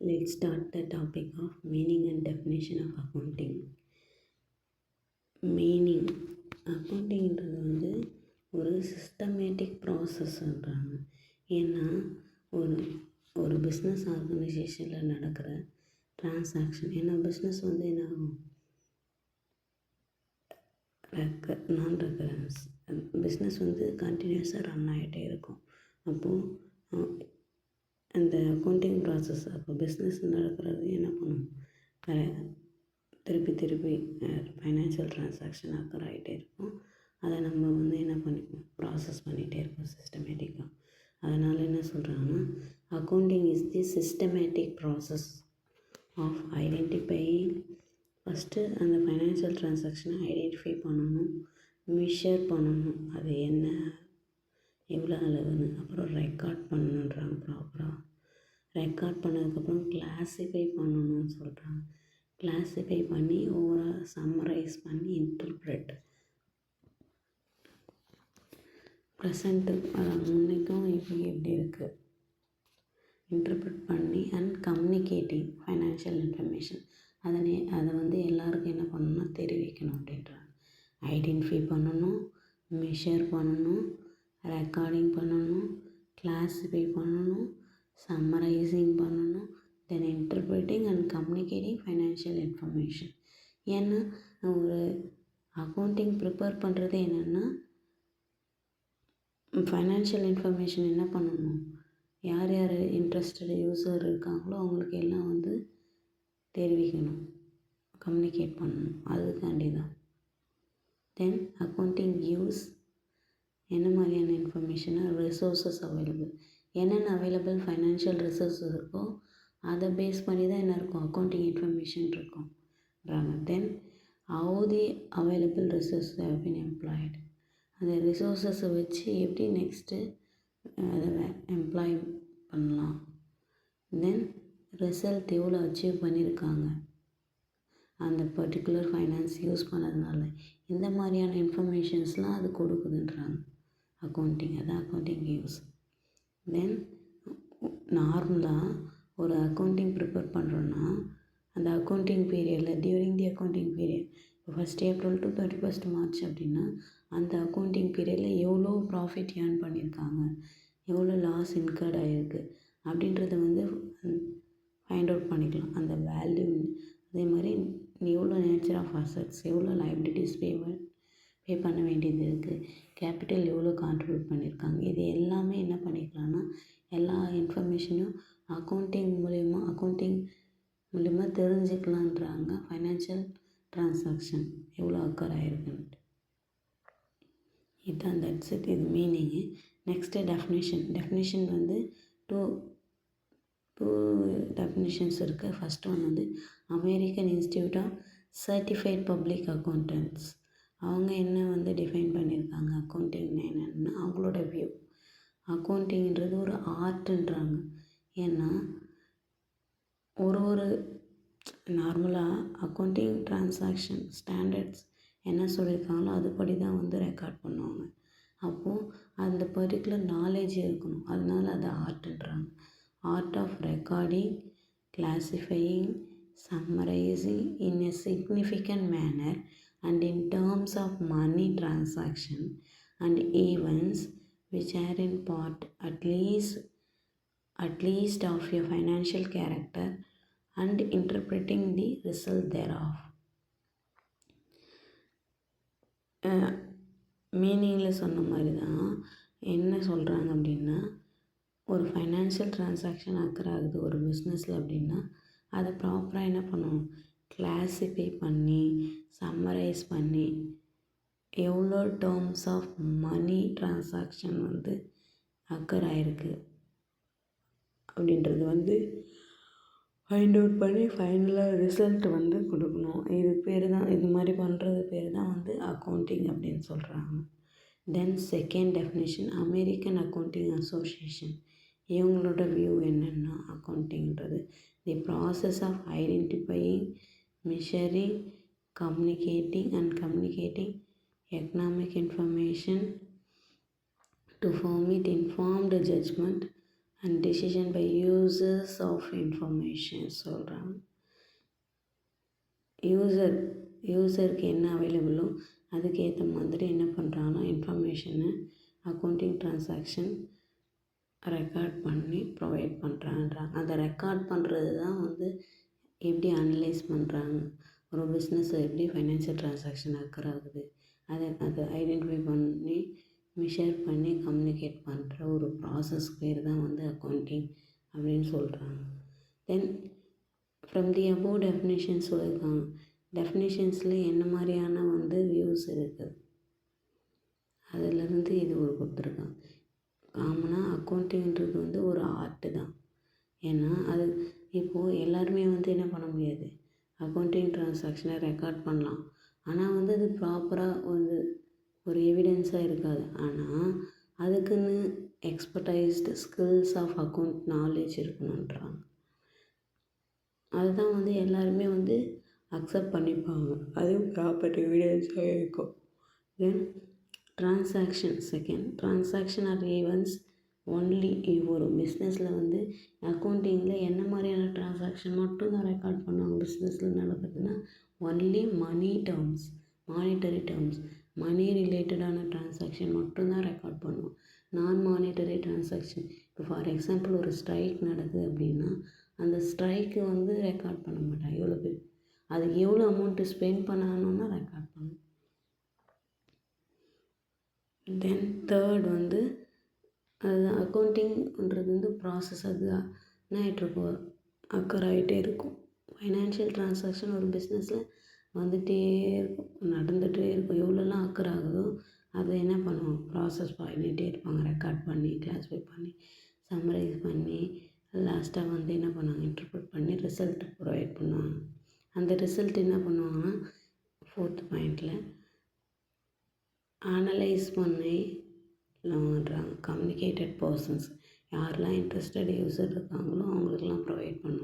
Let's start the topic of meaning and definition of accounting. Meaning அக்கௌண்டிங்கிறது ஒரு systematic ப்ராசஸ்ன்றாங்க. ஏன்னா ஒரு ஒரு பிஸ்னஸ் ஆர்கனைசேஷனில் நடக்கிற ட்ரான்சாக்ஷன், ஏன்னா பிஸ்னஸ் என்ன ஆகும், நான் ரெக்கரன்ஸ் பிஸ்னஸ் கண்டினியூஸாக ரன் ஆகிட்டே இருக்கும். அப்போது அந்த அக்கௌண்டிங் ப்ராசஸ், அப்போ பிஸ்னஸ் நடக்கிறது என்ன பண்ணும், திருப்பி ஃபைனான்ஷியல் ட்ரான்சாக்ஷன் அக்கர் ஆகிட்டே இருக்கும். அதை நம்ம என்ன பண்ணிப்போம், ப்ராசஸ் பண்ணிகிட்டே இருப்போம் சிஸ்டமேட்டிக்காக. அதனால் என்ன சொல்கிறாங்கன்னா, accounting is the systematic process of identifying. First அந்த ஃபைனான்ஷியல் ட்ரான்சாக்ஷனை ஐடென்டிஃபை பண்ணணும், மெஷர் பண்ணணும், அது என்ன எவ்வளோ அளவுன்னு, அப்புறம் ரெக்கார்ட் பண்ணணுன்றாங்க. ப்ராப்பராக ரெக்கார்ட் பண்ணதுக்கப்புறம் கிளாஸிஃபை பண்ணணும்னு சொல்கிறாங்க. கிளாஸிஃபை பண்ணி ஓவரால் சம்மரைஸ் பண்ணி இன்டர்ப்ரெட் ப்ரெசண்ட்டு முன்னைக்கும் இப்போ எப்படி இருக்குது இன்டர்ப்ரெட் பண்ணி அண்ட் கம்யூனிகேட்டிங் ஃபைனான்ஷியல் இன்ஃபர்மேஷன் அதை எல்லாருக்கும் என்ன பண்ணணும்னா தெரிவிக்கணும் அப்படின்றாங்க. ஐடென்டிஃபை பண்ணணும், மெஷர் பண்ணணும், ரெக்கார்டிங் பண்ணணும், கிளாஸிஃபை பண்ணணும், சம்மரைசிங் பண்ணணும், தென் இன்டர்ப்ரெட்டிங் அண்ட் கம்யூனிகேட்டிங் ஃபைனான்ஷியல் இன்ஃபர்மேஷன். ஏன்னா ஒரு அக்கௌண்டிங் ப்ரிப்பேர் பண்ணுறது என்னென்னா, ஃபைனான்ஷியல் இன்ஃபர்மேஷன் என்ன பண்ணணும், யார் யார் இன்ட்ரெஸ்டட் யூஸர் இருக்காங்களோ அவங்களுக்கு எல்லாம் தெரிவிக்கணும், கம்யூனிகேட் பண்ணணும். அதுக்காண்டி தான். தென் அக்கௌண்டிங் யூஸ் என்ன மாதிரியான இன்ஃபர்மேஷனா, ரிசோர்ஸஸ் அவைலபிள், என்னென்ன அவைலபிள் ஃபைனான்ஷியல் ரிசோர்ஸஸ் இருக்கோ அதை பேஸ் பண்ணி தான் என்ன இருக்கும், அக்கௌண்டிங் இன்ஃபர்மேஷன் இருக்கும்ன்றாங்க. Then how the available resource have been employed, அந்த ரிசோர்ஸஸை வச்சு எப்படி நெக்ஸ்ட்டு அதை எம்ப்ளாய் பண்ணலாம். தென் ரிசல்ட் எவ்வளோ அச்சீவ் பண்ணியிருக்காங்க அந்த பர்டிகுலர் ஃபைனான்ஸ் யூஸ் பண்ணதுனால, இந்த மாதிரியான இன்ஃபர்மேஷன்ஸ்லாம் அது கொடுக்குதுன்றாங்க அக்கௌண்டிங். அதான் அக்கௌண்டிங் யூஸ். தென் நார்மலாக ஒரு அக்கௌண்டிங் ப்ரிப்பேர் பண்ணுறோன்னா, அந்த அக்கௌண்டிங் பீரியடில் டியூரிங் தி அக்கௌண்டிங் பீரியட், இப்போ 1st April to 31st March அப்படின்னா, அந்த அக்கௌண்டிங் பீரியடில் எவ்வளோ ப்ராஃபிட் ஏர்ன் பண்ணியிருக்காங்க, எவ்வளோ லாஸ் இன்கர்ட் ஆகிருக்கு அப்படின்றத ஃபைண்ட் அவுட் பண்ணிக்கலாம். அந்த வேல்யூ, அதே மாதிரி எவ்வளோ நேச்சர் ஆஃப் அசட்ஸ், எவ்வளோ லைபிலிட்டிஸ் பே பண்ண வேண்டியது இருக்குது, கேபிட்டல் எவ்வளோ கான்ட்ரிபியூட் பண்ணியிருக்காங்க, இது எல்லாமே என்ன பண்ணிக்கலாம்னா எல்லா இன்ஃபர்மேஷனும் அக்கௌண்டிங் மூலிமா தெரிஞ்சுக்கலான்றாங்க. ஃபைனான்ஷியல் ட்ரான்சாக்ஷன் எவ்வளோ அக்கர் ஆகிருக்குன்ட்டு. இதுதான் தட்ஸ் இட், இது meaning. Next definition two definitions இருக்குது. First one American institute of certified public accountants, அவங்க என்ன டிஃபைன் பண்ணியிருக்காங்க அக்கௌண்டிங் என்னென்னா, அவங்களோட வியூ. அக்கௌண்டிங்கிறது ஒரு ஆர்ட்டுன்றாங்க. ஏன்னா ஒரு நார்மலாக அக்கௌண்டிங் ட்ரான்சாக்ஷன் ஸ்டாண்டர்ட்ஸ் என்ன சொல்லியிருக்காங்களோ அதுபடி தான் ரெக்கார்ட் பண்ணுவாங்க. அப்போது அந்த பர்டிகுலர் நாலேஜ் இருக்கணும், அதனால அது ஆர்ட்டுன்றாங்க. Art of recording, classifying, summarizing in a significant manner and in terms of money transaction and events which are in part at least of a financial character and interpreting the result thereof. மீனிங்கில் சொன்ன மாதிரி தான் என்ன சொல்கிறாங்க அப்படின்னா, ஒரு financial transaction occur ஆகுது ஒரு பிஸ்னஸில் அப்படின்னா, அதை ப்ராப்பராக என்ன பண்ணணும், கிளாஸிஃபை பண்ணி சம்மரைஸ் பண்ணி எவ்வளோ terms of money transaction occur ஆகிருக்கு அப்படின்றது ஃபைண்ட் அவுட் பண்ணி ஃபைனலாக ரிசல்ட் கொடுக்கணும். இது மாதிரி பண்ணுறது பேர் தான் அக்கௌண்டிங் அப்படின்னு சொல்கிறாங்க. Then second definition, American accounting association, இவங்களோட வியூ என்னென்னா, அக்கௌண்டிங்கிறது the process of identifying, measuring, communicating economic information to form it informed judgment and decision by users of information சொல்கிறாங்க. யூசருக்கு என்ன அவைலபிளோ அதுக்கேற்ற மாதிரி என்ன பண்ணுறாங்கன்னா இன்ஃபர்மேஷனை அக்கௌண்டிங் ட்ரான்சாக்ஷன் ரெக்கார்ட் பண்ணி ப்ரொவைட் பண்ணுறான்றாங்க. அதை ரெக்கார்ட் பண்ணுறது தான் வந்து எப்படி அனலைஸ் பண்ணுறாங்க, ஒரு பிஸ்னஸ் எப்படி ஃபைனான்சியல் ட்ரான்சாக்ஷன் அக்கர் ஆகுது, அதை ஐடென்டிஃபை பண்ணி மெஷர் பண்ணி கம்யூனிகேட் பண்ணுற ஒரு ப்ராசஸ் பேர் தான் வந்து அக்கௌண்டிங் அப்படின்னு சொல்கிறாங்க. தென் ஃப்ரம் தி அபோவ் டெஃபினேஷன்ஸ் சொல்லியிருக்காங்க. டெஃபினேஷன்ஸில் என்ன மாதிரியான வந்து வியூஸ் இருக்குது, அதிலிருந்து இது ஒரு கொடுத்துருக்காங்க. காமனாக அக்கௌண்டிங்கிறது வந்து ஒரு ஆர்ட்டு தான். ஏன்னா அது இப்போது எல்லாருமே வந்து என்ன பண்ண முடியாது, அக்கௌண்டிங் ட்ரான்சாக்ஷனை ரெக்கார்ட் பண்ணலாம். ஆனால் வந்து அது ப்ராப்பராக வந்து ஒரு எவிடென்ஸாக இருக்காது. ஆனால் அதுக்குன்னு எக்ஸ்பர்டைஸ்டு ஸ்கில்ஸ் ஆஃப் அக்கௌண்ட் நாலேஜ் இருக்கணுன்றாங்க. அதுதான் வந்து எல்லாருமே வந்து அக்செப்ட் பண்ணிப்பாங்க, அதுவும் ப்ராப்பர் எவிடென்ஸாக இருக்கும். தென் ட்ரான்சாக்ஷன் ஆர் ஈவெண்ட்ஸ் ஒன்லி. ஒரு பிஸ்னஸில் வந்து அக்கௌண்டிங்கில் என்ன மாதிரியான ட்ரான்சாக்ஷன் மட்டும் தான் ரெக்கார்ட் பண்ணுவாங்க. பிஸ்னஸில் நடக்குதுன்னா only money terms, monetary terms, money ரிலேட்டடான ட்ரான்சாக்ஷன் மட்டும்தான் ரெக்கார்ட் பண்ணுவோம். நான் மானிட்டரி ட்ரான்சாக்ஷன், இப்போ ஃபார் எக்ஸாம்பிள் ஒரு ஸ்ட்ரைக் நடக்குது அப்படின்னா அந்த ஸ்ட்ரைக்கு வந்து ரெக்கார்ட் பண்ண மாட்டாங்க. எவ்வளோ பேர் அதுக்கு எவ்வளோ அமௌண்ட்டு ஸ்பெண்ட் பண்ணணும்னா ரெக்கார்ட் பண்ணும். தென் தேர்ட் வந்து அதுதான் அக்கௌண்டிங்கிறது வந்து ப்ராசஸ், அதுதான் ஆகிட்ருக்கும், அக்கர் ஆகிட்டே இருக்கும். ஃபைனான்ஷியல் ட்ரான்சாக்ஷன் ஒரு பிஸ்னஸில் வந்துகிட்டே இருக்கும், நடந்துகிட்டே இருக்கும். எவ்வளோலாம் அக்கர் ஆகுதோ அதை என்ன பண்ணுவோம், ப்ராசஸ் பண்ணிகிட்டே இருப்பாங்க, ரெக்கார்ட் பண்ணி கிளாஸிஃபை பண்ணி சம்மரைஸ் பண்ணி லாஸ்ட்டாக வந்து என்ன பண்ணுவாங்க, இன்டர்பிரட் பண்ணி ரிசல்ட் ப்ரொவைட் பண்ணுவாங்க. அந்த ரிசல்ட் என்ன பண்ணுவாங்கன்னா 4th பாயிண்டில் அனலைஸ் பண்ணி பண்ணுறாங்க. கம்யூனிகேட்டட் பர்சன்ஸ், யாரெல்லாம் இன்ட்ரெஸ்டட் யூசர் இருக்காங்களோ அவங்களுக்கெல்லாம் ப்ரொவைட் பண்ணுவாங்க.